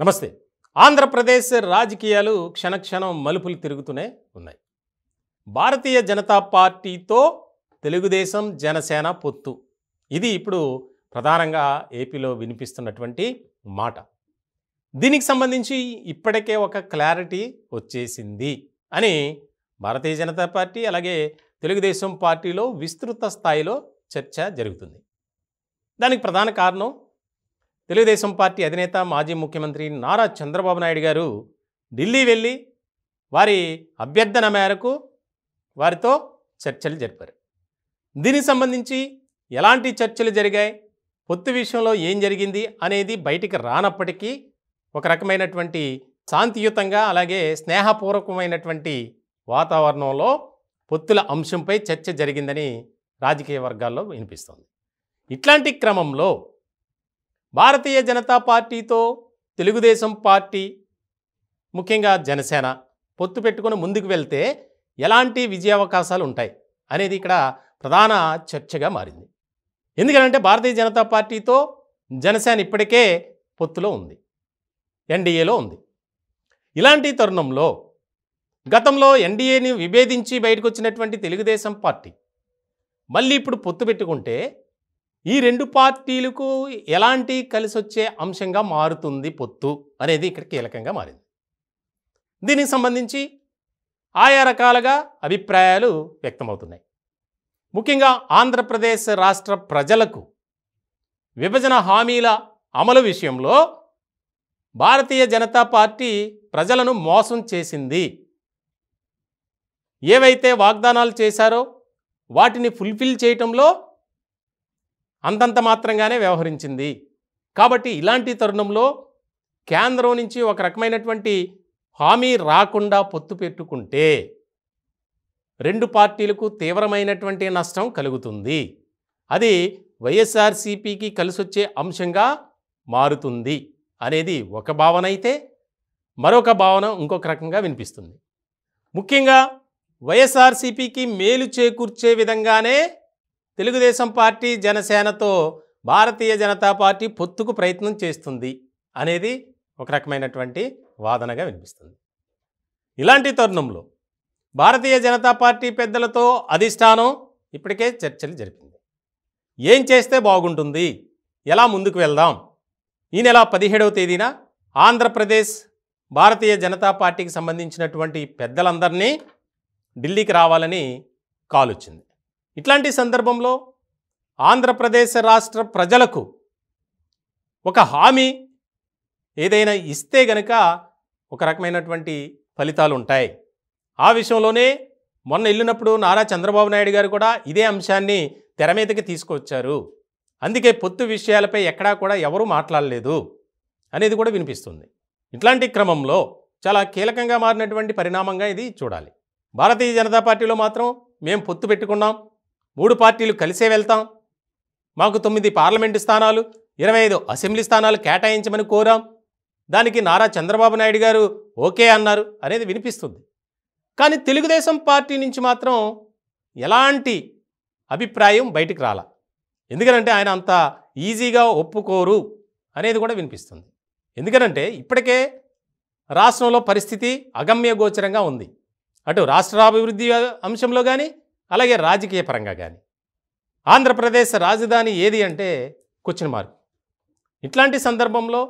నమస్తే. ఆంధ్రప్రదేశ్ రాజకీయాలు క్షణక్షణం మలుపులు తిరుగుతూనే ఉన్నాయి. భారతీయ జనతా పార్టీతో తెలుగుదేశం జనసేన పొత్తు, ఇది ఇప్పుడు ప్రధానంగా ఏపీలో వినిపిస్తున్నటువంటి మాట. దీనికి సంబంధించి ఇప్పటికే ఒక క్లారిటీ వచ్చేసింది అని భారతీయ జనతా పార్టీ అలాగే తెలుగుదేశం పార్టీలో విస్తృత స్థాయిలో చర్చ జరుగుతుంది. దానికి ప్రధాన కారణం తెలుగుదేశం పార్టీ అధినేత మాజీ ముఖ్యమంత్రి నారా చంద్రబాబు నాయుడు గారు ఢిల్లీ వెళ్ళి వారి అభ్యర్థన మేరకు వారితో చర్చలు జరిపారు. దీనికి సంబంధించి ఎలాంటి చర్చలు జరిగాయి, పొత్తు విషయంలో ఏం జరిగింది అనేది బయటికి రానప్పటికీ ఒక రకమైనటువంటి శాంతియుతంగా అలాగే స్నేహపూర్వకమైనటువంటి వాతావరణంలో పొత్తుల అంశంపై చర్చ జరిగిందని రాజకీయ వర్గాల్లో వినిపిస్తోంది. ఇట్లాంటి క్రమంలో భారతీయ జనతా పార్టీతో తెలుగుదేశం పార్టీ ముఖ్యంగా జనసేన పొత్తు పెట్టుకుని ముందుకు వెళ్తే ఎలాంటి విజయావకాశాలు ఉంటాయి అనేది ఇక్కడ ప్రధాన చర్చగా మారింది. ఎందుకంటే భారతీయ జనతా పార్టీతో జనసేన ఇప్పటికే పొత్తులో ఉంది, ఎన్డీఏలో ఉంది. ఇలాంటి తరుణంలో గతంలో ఎన్డీఏని విభేదించి బయటకు వచ్చినటువంటి తెలుగుదేశం పార్టీ మళ్ళీ ఇప్పుడు పొత్తు పెట్టుకుంటే ఈ రెండు పార్టీలకు ఎలాంటి కలిసి వచ్చే అంశంగా మారుతుంది పొత్తు అనేది ఇక్కడ కీలకంగా మారింది. దీనికి సంబంధించి ఆయా రకాలుగా అభిప్రాయాలు వ్యక్తమవుతున్నాయి. ముఖ్యంగా ఆంధ్రప్రదేశ్ రాష్ట్ర ప్రజలకు విభజన హామీల అమలు విషయంలో భారతీయ జనతా పార్టీ ప్రజలను మోసం చేసింది. ఏవైతే వాగ్దానాలు చేశారో వాటిని ఫుల్ఫిల్ చేయటంలో అంతంత మాత్రంగానే వ్యవహరించింది. కాబట్టి ఇలాంటి తరుణంలో కేంద్రం నుంచి ఒక రకమైనటువంటి హామీ రాకుండా పొత్తు పెట్టుకుంటే రెండు పార్టీలకు తీవ్రమైనటువంటి నష్టం కలుగుతుంది. అది వైఎస్ఆర్సీపీకి కలిసొచ్చే అంశంగా మారుతుంది అనేది ఒక భావన అయితే, మరొక భావన ఇంకొక రకంగా వినిపిస్తుంది. ముఖ్యంగా వైఎస్ఆర్సీపీకి మేలు చేకూర్చే విధంగానే తెలుగుదేశం పార్టీ జనసేనతో భారతీయ జనతా పార్టీ పొత్తుకు ప్రయత్నం చేస్తుంది అనేది ఒక రకమైనటువంటి వాదనగా వినిపిస్తుంది. ఇలాంటి తరుణంలో భారతీయ జనతా పార్టీ పెద్దలతో అధిష్టానం ఇప్పటికే చర్చలు జరిపింది. ఏం చేస్తే బాగుంటుంది, ఎలా ముందుకు వెళ్దాం, ఈ నెల 17వ తేదీన ఆంధ్రప్రదేశ్ భారతీయ జనతా పార్టీకి సంబంధించినటువంటి పెద్దలందరినీ ఢిల్లీకి రావాలని కాల్ వచ్చింది. ఇట్లాంటి సందర్భంలో ఆంధ్రప్రదేశ్ రాష్ట్ర ప్రజలకు ఒక హామీ ఏదైనా ఇస్తే గనక ఒక రకమైనటువంటి ఫలితాలు ఉంటాయి. ఆ విషయంలోనే మొన్న వెళ్ళినప్పుడు నారా చంద్రబాబు నాయుడు గారు కూడా ఇదే అంశాన్ని తెర మీదకి తీసుకొచ్చారు. అందుకే పొత్తు విషయాలపై ఎక్కడా కూడా ఎవరూ మాట్లాడలేదు అనేది కూడా వినిపిస్తుంది. ఇట్లాంటి క్రమంలో చాలా కీలకంగా మారినటువంటి పరిణామంగా ఇది చూడాలి. భారతీయ జనతా పార్టీలో మాత్రం మేము పొత్తు పెట్టుకున్నాం, 3 పార్టీలు కలిసే వెళ్తాం, మాకు 9 పార్లమెంటు స్థానాలు 25 అసెంబ్లీ స్థానాలు కేటాయించమని కోరాం, దానికి నారా చంద్రబాబు నాయుడు గారు ఓకే అన్నారు అనేది వినిపిస్తుంది. కానీ తెలుగుదేశం పార్టీ నుంచి మాత్రం ఎలాంటి అభిప్రాయం బయటికి రాల. ఎందుకంటే ఆయన అంత ఈజీగా ఒప్పుకోరు అనేది కూడా వినిపిస్తుంది. ఎందుకంటే ఇప్పటికే రాష్ట్రంలో పరిస్థితి అగమ్య గోచరంగా ఉంది. అటు రాష్ట్రాభివృద్ధి అంశంలో కానీ అలాగే రాజకీయ పరంగా కానీ. ఆంధ్రప్రదేశ్ రాజధాని ఏది అంటే క్వశ్చన్ మార్క్. ఇట్లాంటి సందర్భంలో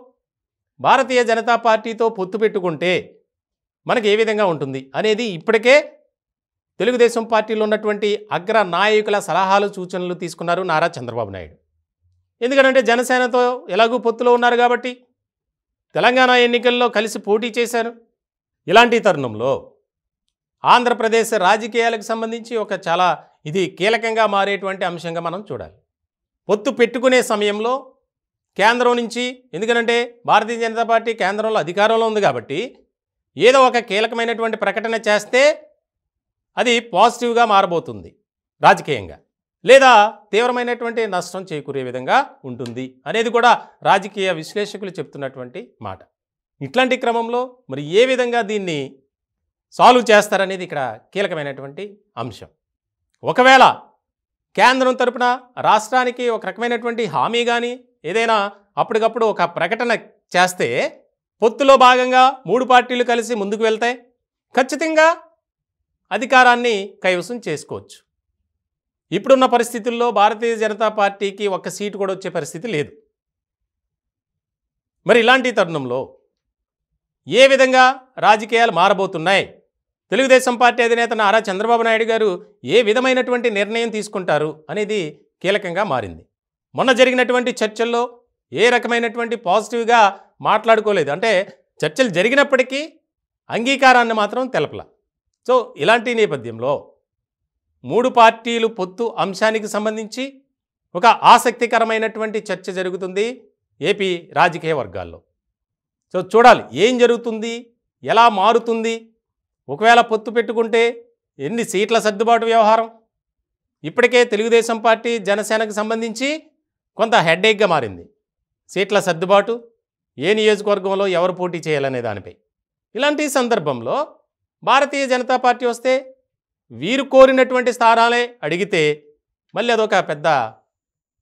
భారతీయ జనతా పార్టీతో పొత్తు పెట్టుకుంటే మనకి ఏ విధంగా ఉంటుంది అనేది ఇప్పటికే తెలుగుదేశం పార్టీలో ఉన్నటువంటి అగ్ర నాయకుల సలహాలు సూచనలు తీసుకున్నారు నారా చంద్రబాబు నాయుడు. ఎందుకంటే జనసేనతో ఎలాగూ పొత్తులో ఉన్నారు కాబట్టి తెలంగాణ ఎన్నికల్లో కలిసి పోటీ చేశారు. ఇలాంటి తరుణంలో ఆంధ్రప్రదేశ్ రాజకీయాలకు సంబంధించి ఒక చాలా ఇది కీలకంగా మారేటువంటి అంశంగా మనం చూడాలి. పొత్తు పెట్టుకునే సమయంలో కేంద్రం నుంచి, ఎందుకంటే భారతీయ జనతా పార్టీ కేంద్రంలో అధికారంలో ఉంది కాబట్టి ఏదో ఒక కీలకమైనటువంటి ప్రకటన చేస్తే అది పాజిటివ్గా మారబోతుంది రాజకీయంగా, లేదా తీవ్రమైనటువంటి నష్టం చేకూరే విధంగా ఉంటుంది అనేది కూడా రాజకీయ విశ్లేషకులు చెప్తున్నటువంటి మాట. ఇట్లాంటి క్రమంలో మరి ఏ విధంగా దీన్ని సాల్వ్ చేస్తారనేది ఇక్కడ కీలకమైనటువంటి అంశం. ఒకవేళ కేంద్రం తరపున రాష్ట్రానికి ఒక రకమైనటువంటి హామీ కానీ ఏదైనా అప్పటికప్పుడు ఒక ప్రకటన చేస్తే పొత్తులో భాగంగా 3 పార్టీలు కలిసి ముందుకు వెళ్తే ఖచ్చితంగా అధికారాన్ని కైవసం చేసుకోవచ్చు. ఇప్పుడున్న పరిస్థితుల్లో భారతీయ జనతా పార్టీకి ఒక్క సీటు కూడా వచ్చే పరిస్థితి లేదు. మరి ఇలాంటి తరుణంలో ఏ విధంగా రాజకీయాలు మారబోతున్నాయి, తెలుగుదేశం పార్టీ అధినేత నారా చంద్రబాబు నాయుడు గారు ఏ విధమైనటువంటి నిర్ణయం తీసుకుంటారు అనేది కీలకంగా మారింది. మొన్న జరిగినటువంటి చర్చల్లో ఏ రకమైనటువంటి పాజిటివ్గా మాట్లాడుకోలేదు. అంటే చర్చలు జరిగినప్పటికీ అంగీకారాన్ని మాత్రం తెలపల. సో ఇలాంటి నేపథ్యంలో 3 పార్టీలు పొత్తు అంశానికి సంబంధించి ఒక ఆసక్తికరమైనటువంటి చర్చ జరుగుతుంది ఏపీ రాజకీయ వర్గాల్లో. సో చూడాలి ఏం జరుగుతుంది, ఎలా మారుతుంది, ఒకవేళ పొత్తు పెట్టుకుంటే ఎన్ని సీట్ల సర్దుబాటు వ్యవహారం. ఇప్పటికే తెలుగుదేశం పార్టీ జనసేనకు సంబంధించి కొంత హెడ్ఏక్గా మారింది. సీట్ల సర్దుబాటు, ఏ నియోజకవర్గంలో ఎవరు పోటీ చేయాలనే దానిపై. ఇలాంటి సందర్భంలో భారతీయ జనతా పార్టీ వస్తే వీరు కోరినటువంటి స్థానాలే అడిగితే మళ్ళీ అదొక పెద్ద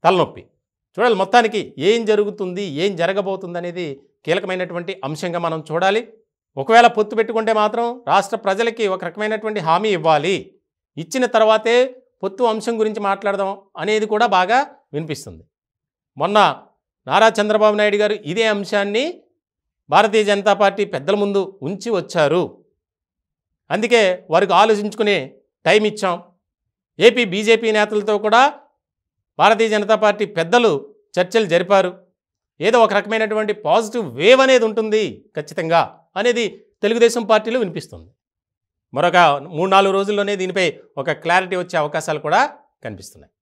తలనొప్పి. చూడాలి మొత్తానికి ఏం జరుగుతుంది, ఏం జరగబోతుంది అనేది కీలకమైనటువంటి అంశంగా మనం చూడాలి. ఒకవేళ పొత్తు పెట్టుకుంటే మాత్రం రాష్ట్ర ప్రజలకి ఒక రకమైనటువంటి హామీ ఇవ్వాలి. ఇచ్చిన తర్వాతే పొత్తు అంశం గురించి మాట్లాడదాం అనేది కూడా బాగా వినిపిస్తుంది. మొన్న నారా చంద్రబాబు నాయుడు గారు ఇదే అంశాన్ని భారతీయ జనతా పార్టీ పెద్దల ముందు ఉంచి వచ్చారు. అందుకే వారికి ఆలోచించుకునే టైం ఇచ్చాం. ఏపీ బీజేపీ నేతలతో కూడా భారతీయ జనతా పార్టీ పెద్దలు చర్చలు జరిపారు. ఏదో ఒక రకమైనటువంటి పాజిటివ్ వేవ్ అనేది ఉంటుంది ఖచ్చితంగా అనేది తెలుగుదేశం పార్టీలో వినిపిస్తుంది. మరొక 3-4 రోజుల్లోనే దీనిపై ఒక క్లారిటీ వచ్చే అవకాశాలు కూడా కనిపిస్తున్నాయి.